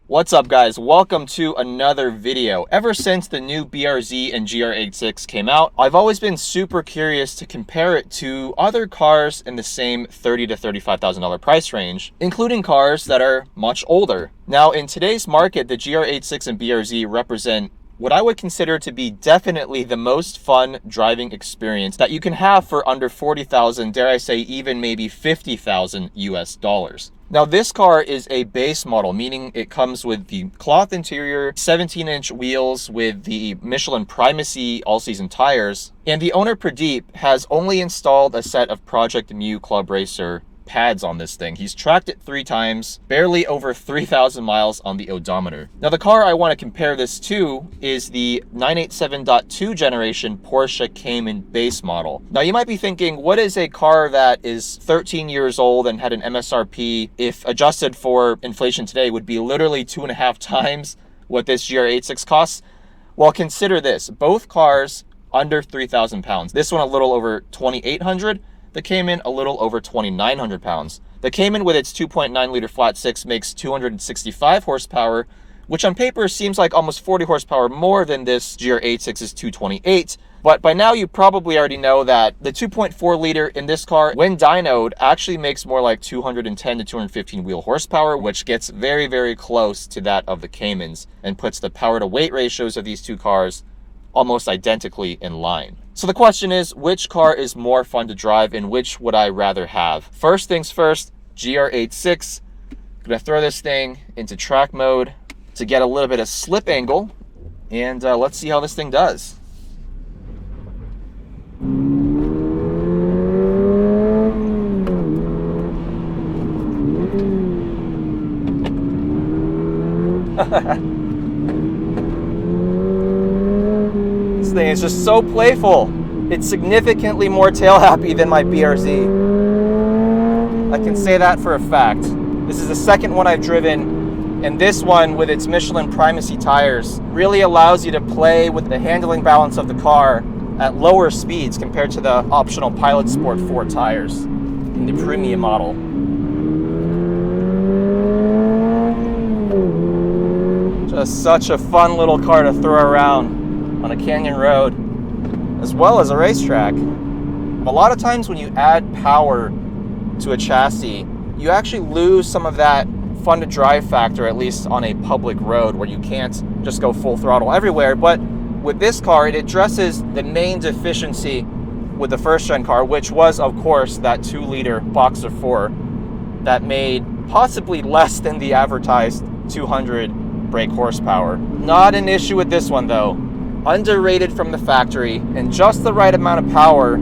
What's up, guys? Welcome to another video. Ever since the new BRZ and GR86 came out, I've always been super curious to compare it to other cars in the same $30,000 to $35,000 price range, including cars that are much older. Now, in today's market, the GR86 and BRZ represent what I would consider to be definitely the most fun driving experience that you can have for under 40,000, dare I say even maybe 50,000 US dollars. Now, this car is a base model, meaning it comes with the cloth interior, 17-inch wheels with the Michelin Primacy all-season tires, and the owner Pradeep has only installed a set of Project Mu Club Racer pads on this thing. He's tracked it 3 times, barely over 3,000 miles on the odometer. Now, the car I want to compare this to is the 987.2 generation Porsche Cayman base model. Now, you might be thinking, what is a car that is 13 years old and had an MSRP, if adjusted for inflation today, would be literally 2.5 times what this GR86 costs? Well, consider this. Both cars under 3,000 pounds. This one a little over 2,800. The Cayman a little over 2,900 pounds. The Cayman with its 2.9 liter flat six makes 265 horsepower, which on paper seems like almost 40 horsepower more than this GR86's 228. But by now you probably already know that the 2.4 liter in this car, when dynoed, actually makes more like 210 to 215 wheel horsepower, which gets very, very close to that of the Caymans and puts the power to weight ratios of these two cars almost identically in line. So the question is, which car is more fun to drive and which would I rather have? First things first, GR86. Gonna throw this thing into track mode to get a little bit of slip angle, and let's see how this thing does. This thing is just so playful. It's significantly more tail happy than my BRZ. I can say that for a fact. This is the second one I've driven, and this one with its Michelin Primacy tires really allows you to play with the handling balance of the car at lower speeds compared to the optional Pilot Sport 4 tires in the premium model. Just such a fun little car to throw around on a canyon road, as well as a racetrack. A lot of times when you add power to a chassis, you actually lose some of that fun to drive factor, at least on a public road where you can't just go full throttle everywhere. But with this car, it addresses the main deficiency with the first gen car, which was, of course, that 2-liter Boxer 4 that made possibly less than the advertised 200 brake horsepower. Not an issue with this one, though. Underrated from the factory and just the right amount of power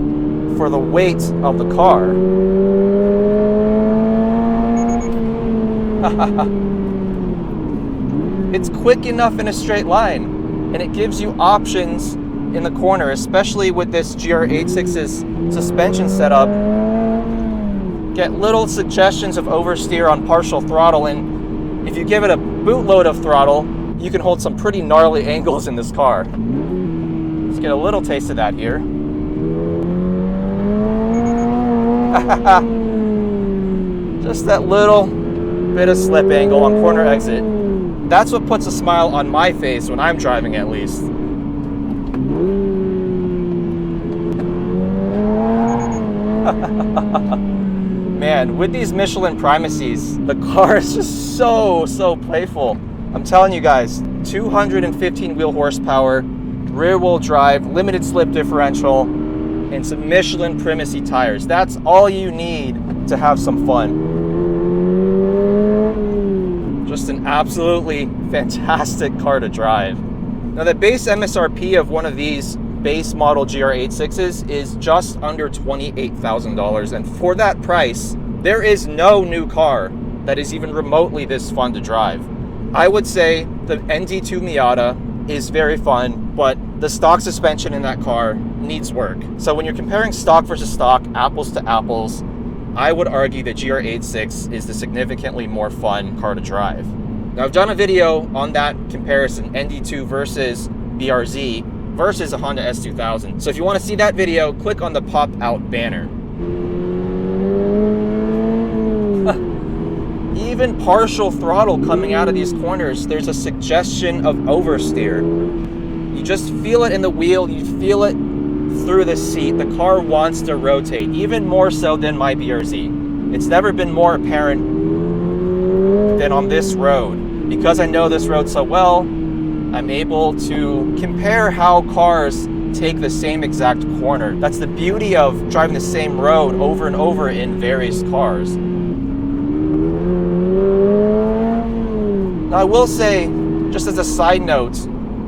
for the weight of the car. It's quick enough in a straight line, and it gives you options in the corner, especially with this GR86's suspension setup. Get little suggestions of oversteer on partial throttle, and if you give it a bootload of throttle, you can hold some pretty gnarly angles in this car. Let's get a little taste of that here. Just that little bit of slip angle on corner exit. That's what puts a smile on my face when I'm driving, at least. Man, with these Michelin Primacies, the car is just so playful. I'm telling you guys, 215 wheel horsepower, rear wheel drive, limited slip differential, and some Michelin Primacy tires. That's all you need to have some fun. Just an absolutely fantastic car to drive. Now, the base MSRP of one of these base model GR86s is just under $28,000, and for that price, there is no new car that is even remotely this fun to drive. I would say the ND2 Miata is very fun, but the stock suspension in that car needs work. So when you're comparing stock versus stock, apples to apples, I would argue that GR86 is the significantly more fun car to drive. Now, I've done a video on that comparison, ND2 versus BRZ versus a Honda S2000. So if you want to see that video, click on the pop-out banner. even partial throttle coming out of these corners, there's a suggestion of oversteer. You just feel it in the wheel, you feel it through the seat. The car wants to rotate, even more so than my BRZ. It's never been more apparent than on this road. Because I know this road so well, I'm able to compare how cars take the same exact corner. That's the beauty of driving the same road over and over in various cars. Now, I will say, just as a side note,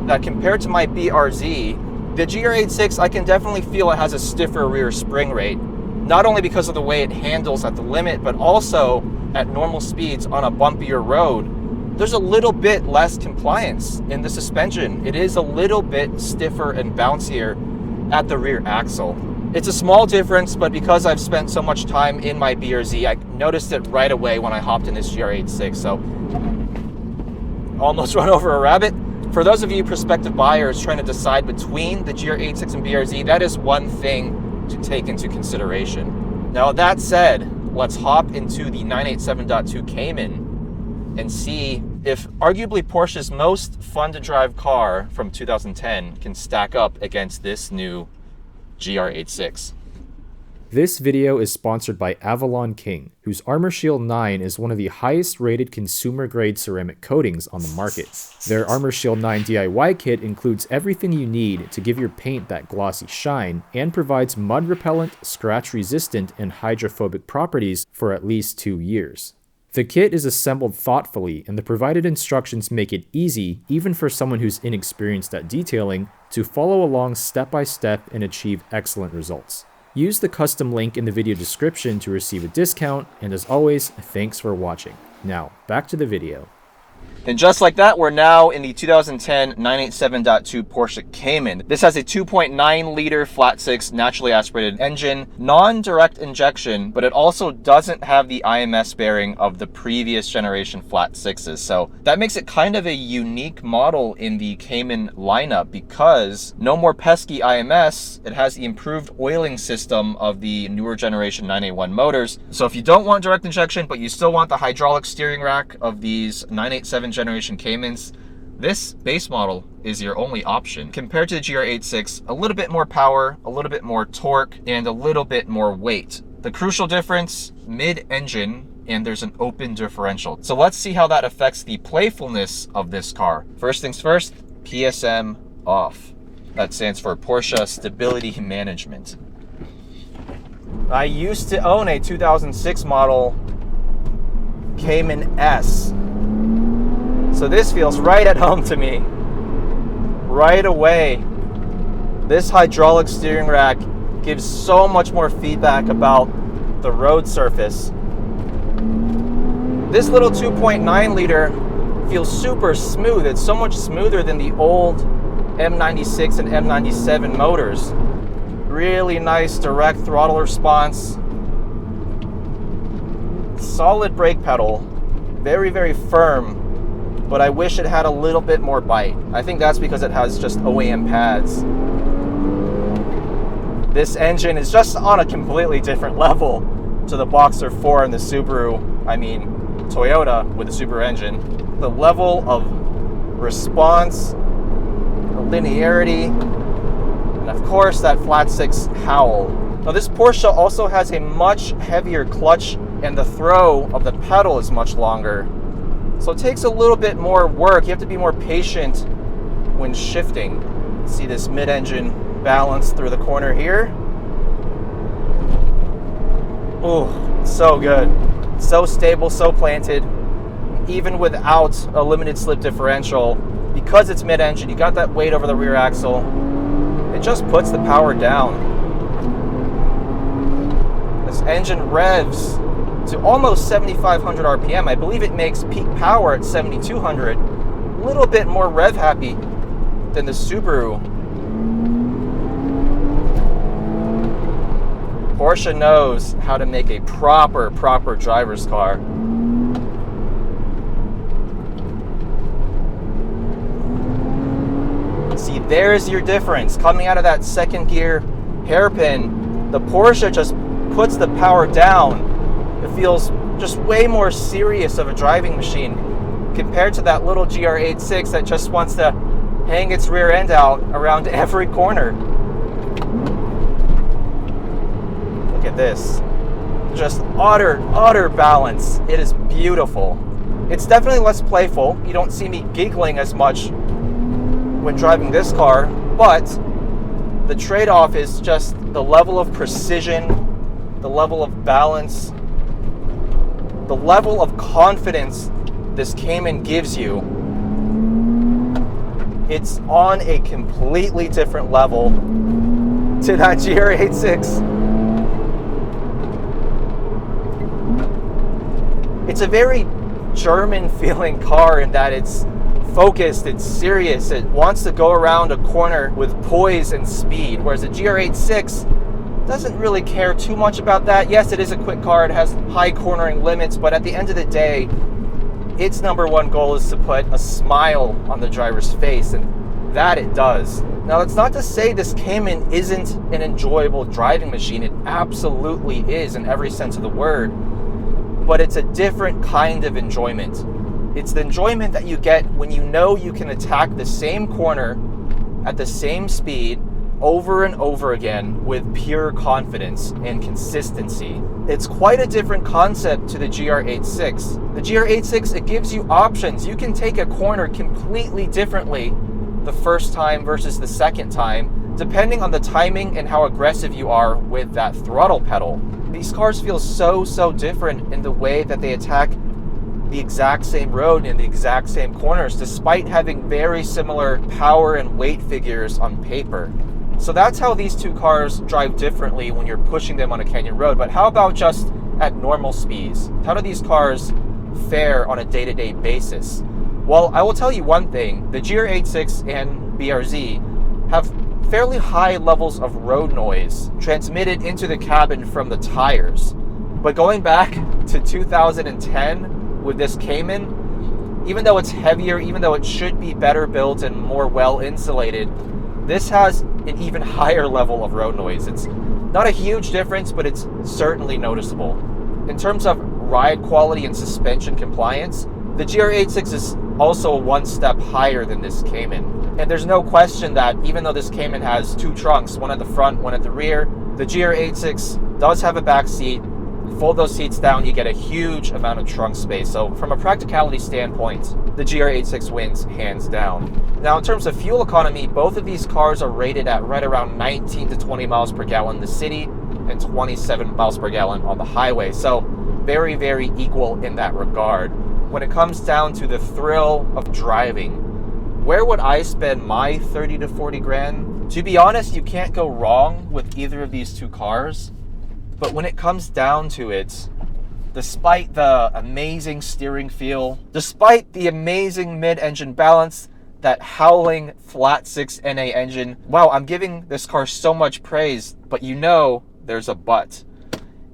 that compared to my BRZ, the GR86, I can definitely feel it has a stiffer rear spring rate. Not only because of the way it handles at the limit, but also at normal speeds on a bumpier road. There's a little bit less compliance in the suspension. It is a little bit stiffer and bouncier at the rear axle. It's a small difference, but because I've spent so much time in my BRZ, I noticed it right away when I hopped in this GR86. So, almost run over a rabbit. For those of you prospective buyers trying to decide between the GR86 and BRZ, that is one thing to take into consideration. Now, that said, let's hop into the 987.2 Cayman and see if arguably Porsche's most fun to drive car from 2010 can stack up against this new GR86. This video is sponsored by AvalonKing, whose Armor Shield 9 is one of the highest rated consumer-grade ceramic coatings on the market. Their Armor Shield 9 DIY kit includes everything you need to give your paint that glossy shine and provides mud-repellent, scratch-resistant, and hydrophobic properties for at least 2 years. The kit is assembled thoughtfully, and the provided instructions make it easy, even for someone who's inexperienced at detailing, to follow along step by step and achieve excellent results. Use the custom link in the video description to receive a discount, and as always, thanks for watching. Now, back to the video. And just like that, we're now in the 2010 987.2 Porsche Cayman. This has a 2.9 liter flat six naturally aspirated engine, non-direct injection, but it also doesn't have the IMS bearing of the previous generation flat sixes. So that makes it kind of a unique model in the Cayman lineup because no more pesky IMS. It has the improved oiling system of the newer generation 981 motors. So if you don't want direct injection, but you still want the hydraulic steering rack of these 987 generation Caymans, this base model is your only option. Compared to the GR86, a little bit more power, a little bit more torque, and a little bit more weight. The crucial difference, mid-engine, and there's an open differential. So let's see how that affects the playfulness of this car. First things first, PSM off. That stands for Porsche Stability Management. I used to own a 2006 model Cayman S. So this feels right at home to me. Right away. This hydraulic steering rack gives so much more feedback about the road surface. This little 2.9 liter feels super smooth. It's so much smoother than the old M96 and M97 motors. Really nice direct throttle response. Solid brake pedal. Very, very firm. But I wish it had a little bit more bite. I think that's because it has just OEM pads. This engine is just on a completely different level to the Boxer 4 and the Toyota with the Subaru engine. The level of response, the linearity, and of course that flat six howl. Now this Porsche also has a much heavier clutch and the throw of the pedal is much longer. So it takes a little bit more work. You have to be more patient when shifting. See this mid-engine balance through the corner here. Oh, so good. So stable, so planted. Even without a limited slip differential, because it's mid-engine, you got that weight over the rear axle. It just puts the power down. This engine revs to almost 7,500 RPM. I believe it makes peak power at 7,200. A little bit more rev happy than the Subaru. Porsche knows how to make a proper driver's car. See, there's your difference. Coming out of that second gear hairpin, the Porsche just puts the power down. It feels just way more serious of a driving machine compared to that little GR86 that just wants to hang its rear end out around every corner. Look at this. Just utter balance. It is beautiful. It's definitely less playful. You don't see me giggling as much when driving this car, but the trade-off is just the level of precision, the level of balance, the level of confidence this Cayman gives you. It's on a completely different level to that GR86. It's a very German feeling car in that it's focused, it's serious, it wants to go around a corner with poise and speed, whereas the GR86 doesn't really care too much about that. Yes, it is a quick car, it has high cornering limits, but at the end of the day, its number one goal is to put a smile on the driver's face, and that it does. Now, that's not to say this Cayman isn't an enjoyable driving machine. It absolutely is in every sense of the word, but it's a different kind of enjoyment. It's the enjoyment that you get when you know you can attack the same corner at the same speed over and over again with pure confidence and consistency. It's quite a different concept to the GR86. The GR86, it gives you options. You can take a corner completely differently the first time versus the second time, depending on the timing and how aggressive you are with that throttle pedal. These cars feel so different in the way that they attack the exact same road in the exact same corners, despite having very similar power and weight figures on paper. So that's how these two cars drive differently when you're pushing them on a canyon road. But how about just at normal speeds? How do these cars fare on a day-to-day basis? Well, I will tell you one thing. The GR86 and BRZ have fairly high levels of road noise transmitted into the cabin from the tires. But going back to 2010 with this Cayman, even though it's heavier, even though it should be better built and more well insulated, this has an even higher level of road noise. It's not a huge difference, but it's certainly noticeable. In terms of ride quality and suspension compliance, the GR86 is also one step higher than this Cayman. And there's no question that even though this Cayman has two trunks, one at the front, one at the rear, the GR86 does have a back seat. Fold those seats down, you get a huge amount of trunk space. So from a practicality standpoint, the GR86 wins hands down. Now, in terms of fuel economy, both of these cars are rated at right around 19 to 20 miles per gallon in the city and 27 miles per gallon on the highway. So very equal in that regard. When it comes down to the thrill of driving, where would I spend my 30 to 40 grand? To be honest, you can't go wrong with either of these two cars. But when it comes down to it, despite the amazing steering feel, despite the amazing mid-engine balance, that howling flat 6 NA engine, wow, I'm giving this car so much praise, but you know there's a but.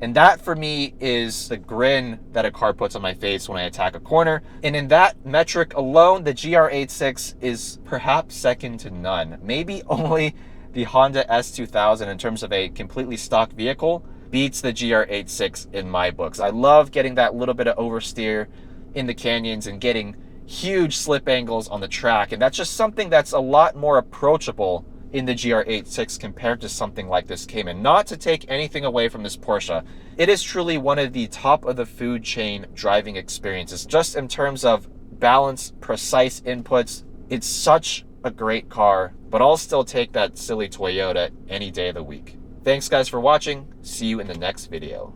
And that for me is the grin that a car puts on my face when I attack a corner. And in that metric alone, the GR86 is perhaps second to none. Maybe only the Honda S2000 in terms of a completely stock vehicle beats the GR86 in my books. I love getting that little bit of oversteer in the canyons and getting huge slip angles on the track. And that's just something that's a lot more approachable in the GR86 compared to something like this Cayman. Not to take anything away from this Porsche. It is truly one of the top of the food chain driving experiences. Just in terms of balance, precise inputs, it's such a great car, but I'll still take that silly Toyota any day of the week. Thanks guys for watching. See you in the next video.